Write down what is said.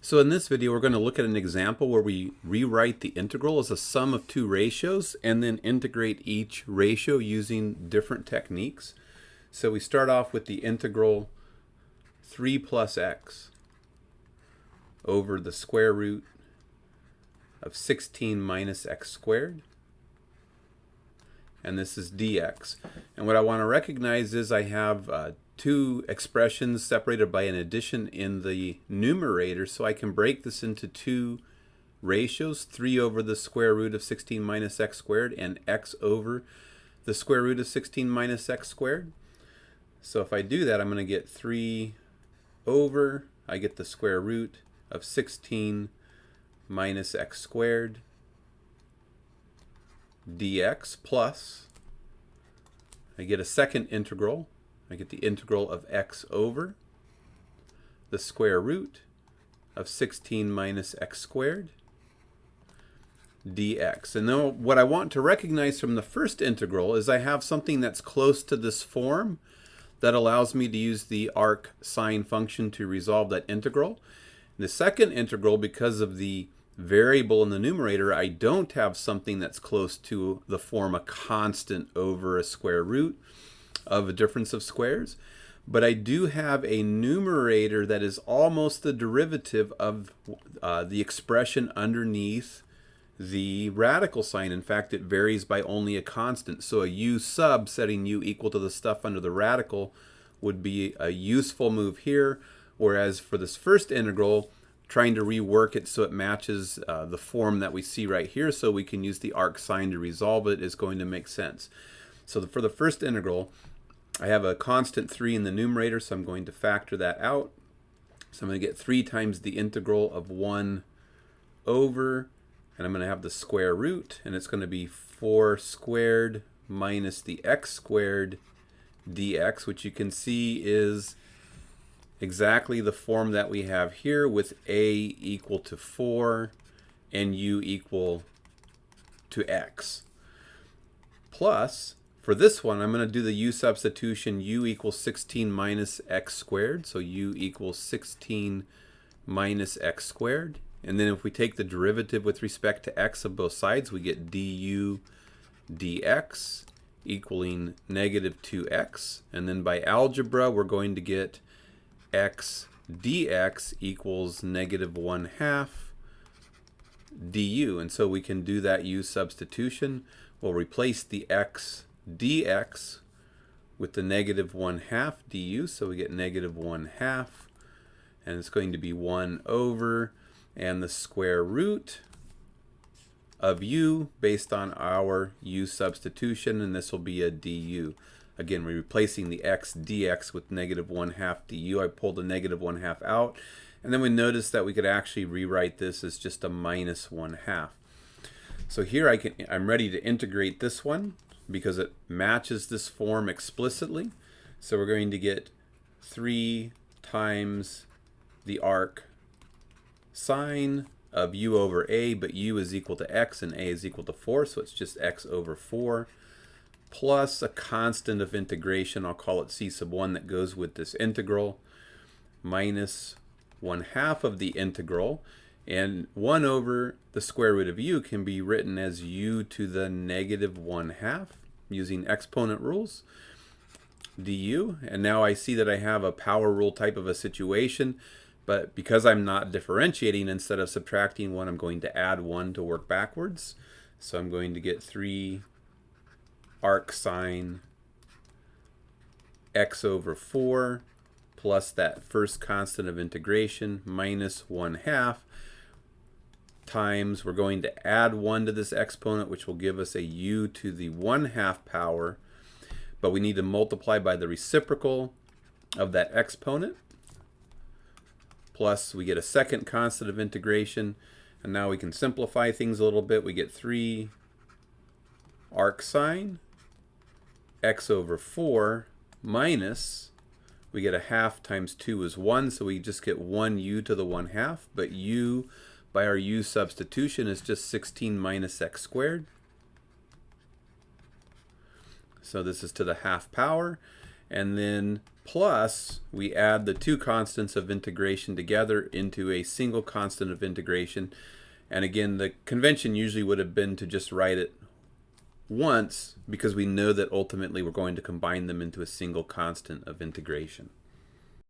So in this video, we're going to look at an example where we rewrite the integral as a sum of two ratios and then integrate each ratio using different techniques. So we start off with the integral 3 plus x over the square root of 16 minus x squared. And this is dx. And what I want to recognize is I have two expressions separated by an addition in the numerator, so I can break this into two ratios, 3 over the square root of 16 minus x squared and x over the square root of 16 minus x squared. So if I do that, I'm going to get 3 over, I get the square root of 16 minus x squared dx plus, I get a second integral. I get the integral of x over the square root of 16 minus x squared dx. And then what I want to recognize from the first integral is I have something that's close to this form that allows me to use the arc sine function to resolve that integral. The second integral, because of the variable in the numerator, I don't have something that's close to the form a constant over a square root of a difference of squares, but I do have a numerator that is almost the derivative of the expression underneath the radical sign. In fact, it varies by only a constant. So a u sub setting u equal to the stuff under the radical would be a useful move here, whereas for this first integral, trying to rework it so it matches the form that we see right here so we can use the arc sine to resolve it is going to make sense. So for the first integral, I have a constant 3 in the numerator, so I'm going to factor that out. So I'm going to get 3 times the integral of 1 over, and I'm going to have the square root, and it's going to be 4 squared minus the x squared dx, which you can see is exactly the form that we have here with a equal to 4 and u equal to x. Plus, for this one, I'm going to do the u substitution, u equals 16 minus x squared. So u equals 16 minus x squared. And then if we take the derivative with respect to x of both sides, we get du dx equaling negative 2x. And then by algebra, we're going to get x dx equals negative 1/2 du. And so we can do that u substitution. We'll replace the x dx with the negative 1/2 du, so we get negative 1/2, and it's going to be 1 over, and the square root of u based on our u substitution, and this will be a du. Again, we're replacing the x dx with negative 1/2 du. I pulled the negative 1/2 out, and then we notice that we could actually rewrite this as just a minus 1/2. So here I'm ready to integrate this one because it matches this form explicitly. So we're going to get 3 times the arc sine of u over a, but u is equal to x and a is equal to 4, so it's just x over 4, plus a constant of integration, I'll call it c sub 1, that goes with this integral, minus 1/2 of the integral. And 1 over the square root of u can be written as u to the negative 1/2 using exponent rules, du. And now I see that I have a power rule type of a situation, but because I'm not differentiating, instead of subtracting 1, I'm going to add 1 to work backwards. So I'm going to get 3 arc sine x over 4 plus that first constant of integration minus 1/2 times, we're going to add 1 to this exponent, which will give us a u to the 1/2 power, but we need to multiply by the reciprocal of that exponent, plus we get a second constant of integration, and now we can simplify things a little bit. We get 3 arc sine x over 4 minus, we get a 1/2 times 2 is 1, so we just get 1 u to the 1/2, but u by our u substitution is just 16 minus x squared. So this is to the 1/2 power, and then plus we add the two constants of integration together into a single constant of integration. And again, the convention usually would have been to just write it once, because we know that ultimately we're going to combine them into a single constant of integration.